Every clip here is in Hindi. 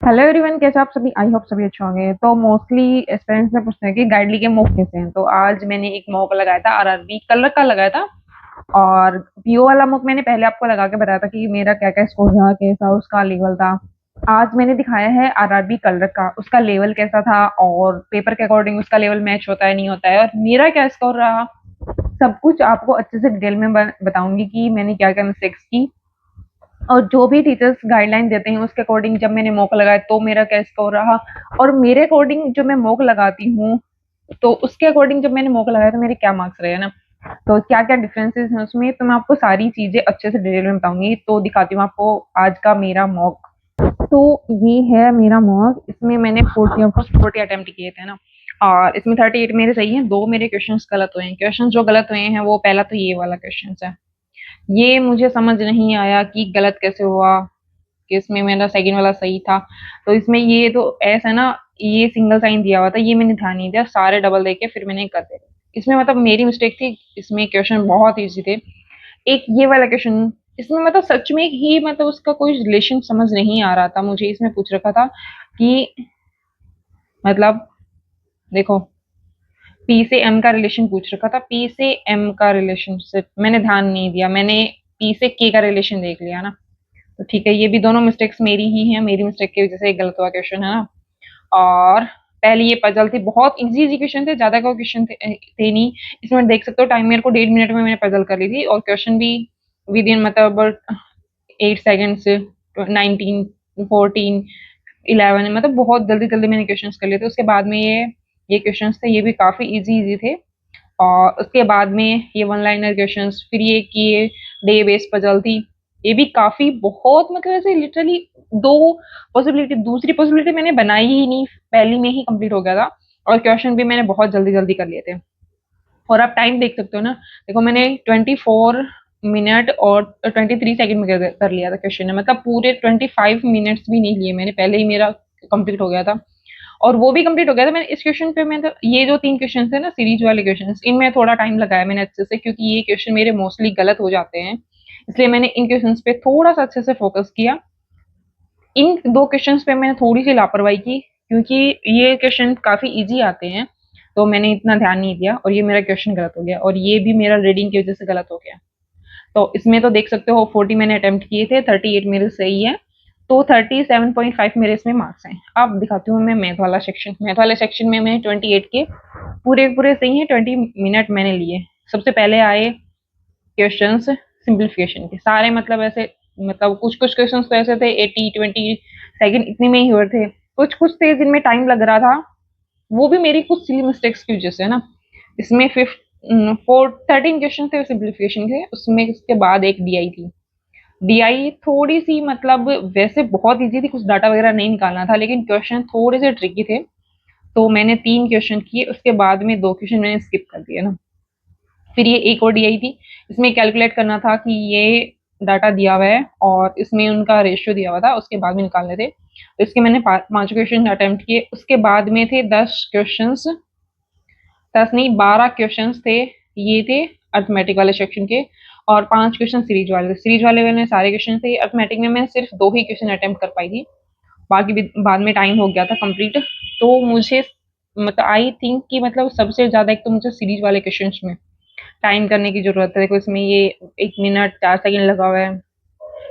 हेलो एवरीवन, कैसे आप सभी? आई होप सभी अच्छे होंगे। तो मोस्टली एस्पिरेंट्स में पूछते हैं कि गाइडली के मॉक कैसे हैं। तो आज मैंने एक मॉक लगाया था, आरआरबी कलर का लगाया था। और पीओ वाला मॉक मैंने पहले आपको लगा के बताया था कि मेरा क्या क्या स्कोर था, कैसा उसका लेवल था। आज मैंने दिखाया है आरआरबी कलर का, उसका लेवल कैसा था और पेपर के अकॉर्डिंग उसका लेवल मैच होता है नहीं होता है, और मेरा क्या स्कोर रहा। सब कुछ आपको अच्छे से डिटेल में बताऊंगी कि मैंने क्या क्या मिस्टेक्स की, और जो भी टीचर्स गाइडलाइन देते हैं उसके अकॉर्डिंग जब मैंने मॉक लगाया तो मेरा क्या स्कोर रहा। और मेरे अकॉर्डिंग जो मैं मॉक लगाती हूँ, तो उसके अकॉर्डिंग जब मैंने मॉक लगाया तो मेरे क्या मार्क्स रहे ना। तो क्या क्या डिफरेंसेस हैं उसमें, तो मैं आपको सारी चीजें अच्छे से डिटेल में बताऊंगी। तो दिखाती हूँ आपको आज का मेरा मॉक। तो ये है मेरा मॉक। इसमें मैंने 40 अटेम्प्ट किए थे ना, और इसमें 38 मेरे सही हैं, दो मेरे क्वेश्चंस गलत हुए हैं। क्वेश्चंस जो गलत हुए हैं वो पहला तो ये वाला क्वेश्चन है। ये मुझे समझ नहीं आया कि गलत कैसे हुआ, कि इसमें मेरा सेकंड वाला सही था। तो इसमें ये तो ऐसा है ना, ये सिंगल साइन दिया हुआ था, ये मैंने ध्यान नहीं दिया, सारे डबल देके फिर मैंने कर दिया। इसमें मतलब मेरी मिस्टेक थी। इसमें क्वेश्चन बहुत इजी थे। एक ये वाला क्वेश्चन, इसमें मतलब सच में ही मतलब उसका कोई रिलेशन समझ नहीं आ रहा था मुझे। इसमें पूछ रखा था कि मतलब देखो, पी से एम का रिलेशन पूछ रखा था, पी से एम का रिलेशनशिप मैंने ध्यान नहीं दिया, मैंने पी से के का रिलेशन देख लिया ना। तो ठीक है, ये भी दोनों मिस्टेक्स मेरी ही हैं, मेरी मिस्टेक की वजह से एक गलत हुआ क्वेश्चन है ना। और पहले ये पजल थी, बहुत इजी इजी क्वेश्चन थे, ज्यादा का क्वेश्चन थे नहीं। इसमें देख सकते हो टाइम मेरे को 1.5 मिनट में मैंने पजल कर ली थी, और क्वेश्चन भी विद इन मतलब 8 सेकेंड से 19, 14, 11, मतलब बहुत जल्दी जल्दी मैंने क्वेश्चन कर लिए थे। उसके बाद में ये क्वेश्चन थे, ये भी काफी इजी इजी थे। और उसके बाद में ये वन लाइनर क्वेश्चंस, फिर ये कि ये डे बेस्ड पजल थी। ये भी काफी बहुत मतलब ऐसे लिटरली दो पॉसिबिलिटी, दूसरी पॉसिबिलिटी मैंने बनाई ही नहीं, पहली में ही कंप्लीट हो गया था। और क्वेश्चन भी मैंने बहुत जल्दी जल्दी कर लिए थे। और आप टाइम देख सकते हो ना, देखो मैंने 24 मिनट और 23 सेकंड में कर लिया था क्वेश्चन ने, मतलब पूरे 25 मिनट्स भी नहीं लिए मैंने, पहले ही मेरा कंप्लीट हो गया था। और वो भी कंप्लीट हो गया था। मैंने इस क्वेश्चन पे, मैं तो ये जो तीन क्वेश्चन थे ना सीरीज वाले क्वेश्चन, इनमें थोड़ा टाइम लगाया मैंने अच्छे से, क्योंकि ये क्वेश्चन मेरे मोस्टली गलत हो जाते हैं। इसलिए मैंने इन क्वेश्चन पे थोड़ा सा अच्छे से फोकस किया। इन दो क्वेश्चन पे मैंने थोड़ी सी लापरवाही की, क्योंकि ये क्वेश्चन काफी इजी आते हैं, तो मैंने इतना ध्यान नहीं दिया, और ये मेरा क्वेश्चन गलत हो गया, और ये भी मेरा रीडिंग की वजह से गलत हो गया। तो इसमें तो देख सकते हो 40 मैंने अटेम्प्ट किए थे, 38 मेरे सही है। तो 37.5 मेरे इसमें मार्क्स हैं। अब दिखाती हूँ मैं मैथ वाला सेक्शन। मैथ वाले सेक्शन में मैंने 28 के पूरे पूरे सही हैं, 20 मिनट मैंने लिए। सबसे पहले आए क्वेश्चंस सिंप्लीफिकेशन के, सारे मतलब ऐसे, मतलब कुछ कुछ क्वेश्चंस तो ऐसे थे 80, 20 सेकंड इतने में ही हुए थे। कुछ कुछ थे जिनमें टाइम लग रहा था, वो भी मेरी कुछ सिली मिस्टेक्स की वजह से है ना। इसमें 13 क्वेश्चन थे सिंप्लीफिकेशन के, उसमें उसके बाद एक डीआई थी। डीआई थोड़ी सी मतलब वैसे बहुत इजी थी, कुछ डाटा वगैरह नहीं निकालना था, लेकिन क्वेश्चन थोड़े से ट्रिकी थे। तो मैंने 3 क्वेश्चन किए, उसके बाद में 2 क्वेश्चन मैंने स्किप कर दिए ना। फिर ये एक और डीआई थी, इसमें कैलकुलेट करना था कि ये डाटा दिया हुआ है और इसमें उनका रेशियो दिया हुआ था, उसके बाद में निकालने थे। तो इसके मैंने 5 क्वेश्चन अटेम्प्ट किए। उसके बाद में थे 10 क्वेश्चन, 10 नहीं 12 क्वेश्चन थे। ये थे अर्थमेटिक वाले सेक्शन के, और 5 क्वेश्चन सीरीज वाले। सीरीज वाले मैंने सारे क्वेश्चन थे, अर्थमेटिक में मैं सिर्फ 2 ही क्वेश्चन अटेम्प्ट कर पाई थी, बाकी भी बाद में टाइम हो गया था कंप्लीट। तो मुझे मतलब आई थिंक कि मतलब सबसे ज्यादा एक तो मुझे सीरीज वाले क्वेश्चन में टाइम करने की जरूरत है। देखो इसमें ये 1 मिनट 4 सेकंड लगा हुआ है,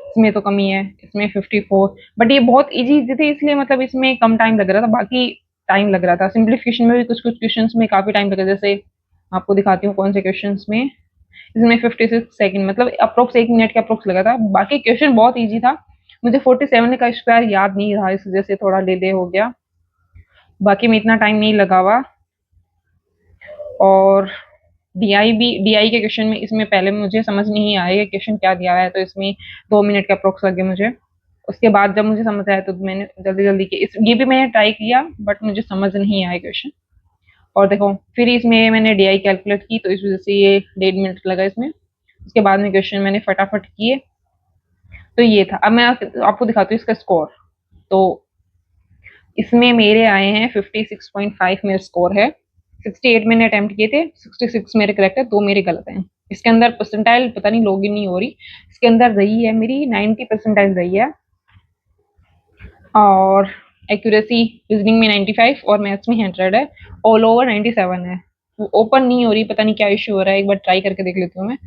इसमें तो कमी है, इसमें 54। बट ये बहुत इजी इजी थे, इसलिए मतलब इसमें कम टाइम लग रहा था, बाकी टाइम लग रहा था। सिंप्लीफिकेशन में भी कुछ कुछ क्वेश्चन में काफी टाइम लगा, जैसे आपको दिखाती हूँ कौन से क्वेश्चन में। इसमें 56 सेकंड, मतलब अप्रोक्स 1 मिनट का अप्रोक्स लगा था। बाकी क्वेश्चन बहुत ईजी था। मुझे 47 का स्क्वायर याद नहीं रहा, इस वजह से थोड़ा डिले हो गया। बाकी में इतना टाइम नहीं लगा हुआ। और डीआई के क्वेश्चन में, इसमें पहले मुझे समझ नहीं आया कि क्वेश्चन क्या दिया हुआ है, तो इसमें 2 मिनट का अप्रोक्स लगे मुझे। उसके बाद जब मुझे समझ आया तो मैंने जल्दी जल्दी की, ये भी मैंने ट्राई किया, बट मुझे समझ नहीं आया क्वेश्चन। और देखो फिर इसमें मैंने डीआई कैलकुलेट की, तो इस वजह से ये 1.5 मिनट लगा इसमें। उसके बाद में क्वेश्चन मैंने फटाफट किए। तो ये था। अब मैं आपको दिखाती हूँ इसका स्कोर। तो इसमें मेरे आए हैं 56.5 मेरा स्कोर है। 68 मैंने अटेम्प्ट किए थे, 66 मेरे करेक्ट है, 2 मेरे गलत हैं। इसके अंदर परसेंटाइल पता नहीं लॉग इन नहीं हो रही, इसके अंदर रही है मेरी 90 परसेंटाइल रही है। और एक्यूरेसी रीजनिंग में 95 और मैथ्स में 100 है। ऑल ओवर 97 है। वो ओपन नहीं हो रही, पता नहीं क्या इश्यू हो रहा है, एक बार ट्राई करके देख लेती हूँ मैं।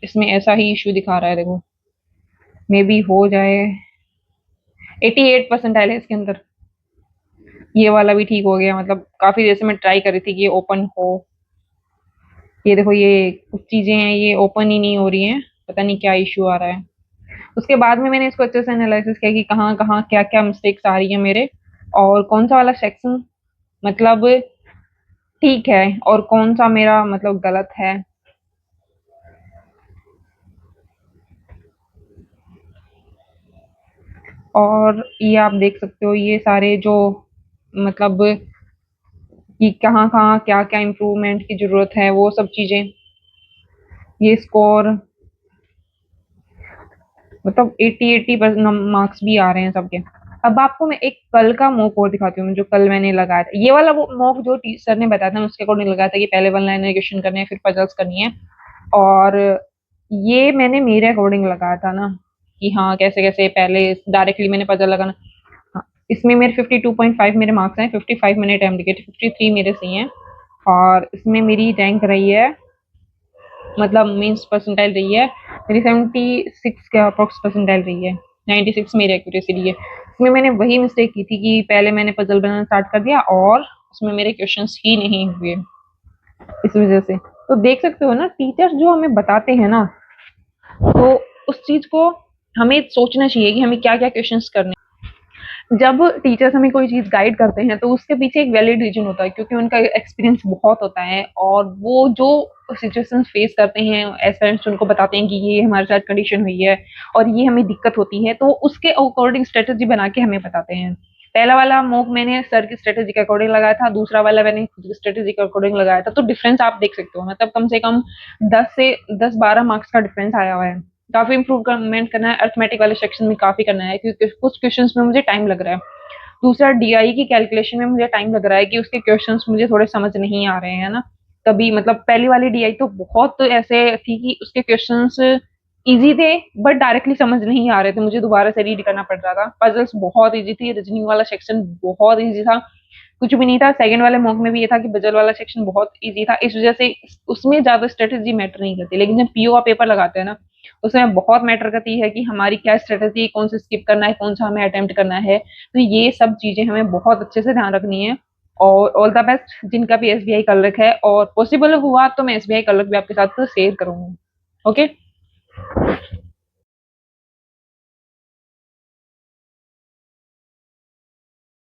इसमें ऐसा ही इश्यू दिखा रहा है, देखो मे बी हो जाए। 88 परसेंटाइल है इसके अंदर। ये वाला भी ठीक हो गया, मतलब काफी देर से मैं ट्राई कर रही थी कि ये ओपन हो। ये देखो, ये कुछ चीजें हैं ये ओपन ही नहीं हो रही हैं, पता नहीं क्या इश्यू आ रहा है। उसके बाद में मैंने इसको अच्छे से एनालिसिस किया कि कहाँ कहाँ क्या क्या मिस्टेक्स आ रही है मेरे, और कौन सा वाला सेक्शन मतलब ठीक है और कौन सा मेरा मतलब गलत है। और ये आप देख सकते हो ये सारे जो मतलब कि कहाँ कहाँ क्या क्या इम्प्रूवमेंट की जरूरत है, वो सब चीजें। ये स्कोर मतलब 80 मार्क्स भी आ रहे हैं सबके। अब आपको मैं एक कल का मॉक और दिखाती हूँ जो कल मैंने लगाया था। ये वाला वो मॉक जो टीचर ने बताया था उसके अकॉर्डिंग लगाया था कि पहले वन लाइनर क्वेश्चन करने हैं फिर पजल्स करनी है। और ये मैंने मेरे अकॉर्डिंग लगाया था ना कि हाँ कैसे कैसे पहले डायरेक्टली मैंने पजल लगाना। हाँ, इसमें मेरे 52.5 मेरे मार्क्स हैं। 55 मैंने अटेम्प्ट किए थे, 53 मेरे सही हैं। और इसमें मेरी रैंक रही है, मतलब मीन्स परसेंटाइल रही है मेरी 76 के अप्रोक्स परसेंटाइल रही है। 96 मेरी एक्यूरेसी रही है। इसमें मैंने वही मिस्टेक की थी कि पहले मैंने पजल बनाना स्टार्ट कर दिया और उसमें मेरे क्वेश्चंस ही नहीं हुए, इस वजह से। तो देख सकते हो ना, टीचर्स जो हमें बताते हैं ना, तो उस चीज को हमें सोचना चाहिए कि हमें क्या क्या क्वेश्चंस करने। जब टीचर्स हमें कोई चीज गाइड करते हैं तो उसके पीछे एक वैलिड रीजन होता है, क्योंकि उनका एक्सपीरियंस बहुत होता है और वो जो सिचुएशंस फेस करते हैं एज पेरेंट्स उनको बताते हैं कि ये हमारे साथ कंडीशन हुई है और ये हमें दिक्कत होती है, तो उसके अकॉर्डिंग स्ट्रेटेजी बना के हमें बताते हैं। पहला वाला मॉक मैंने सर की स्ट्रेटेजी के अकॉर्डिंग लगाया था, दूसरा वाला मैंने खुद की स्ट्रेटेजी के अकॉर्डिंग लगाया था। तो डिफरेंस आप देख सकते हो, मतलब कम से कम 10 से 12 मार्क्स का डिफरेंस आया हुआ है। काफी इंप्रूवमेंट करना है, अर्थमेटिक वाले सेक्शन में काफी करना है क्योंकि कुछ क्वेश्चंस में मुझे टाइम लग रहा है। दूसरा डीआई की कैलकुलेशन में मुझे टाइम लग रहा है कि उसके क्वेश्चंस मुझे थोड़े समझ नहीं आ रहे हैं ना। कभी मतलब पहली वाली डीआई तो बहुत ऐसे थी कि उसके क्वेश्चंस इजी थे बट डायरेक्टली समझ नहीं आ रहे थे, मुझे दोबारा से रीड करना पड़ रहा था। पजल्स बहुत इजी थी, रीजनिंग वाला सेक्शन बहुत इजी था, कुछ भी नहीं था। सेकंड वाले मॉक में भी ये था कि पजल वाला सेक्शन बहुत इजी था, इस वजह से उसमें ज्यादा स्ट्रेटेजी मैटर नहीं करती। लेकिन जब पीओ का पेपर लगाते हैं ना, उसमें बहुत मैटर करती है कि हमारी क्या स्ट्रेटेजी, कौन सा स्किप करना है, कौन सा हमें अटेम्प्ट करना है। तो ये सब चीजें हमें बहुत अच्छे से ध्यान रखनी है। और ऑल द बेस्ट जिनका भी एसबीआई कलरक है, और पॉसिबल हुआ तो मैं एसबीआई कलरक भी आपके साथ शेयर करूंगी। ओके।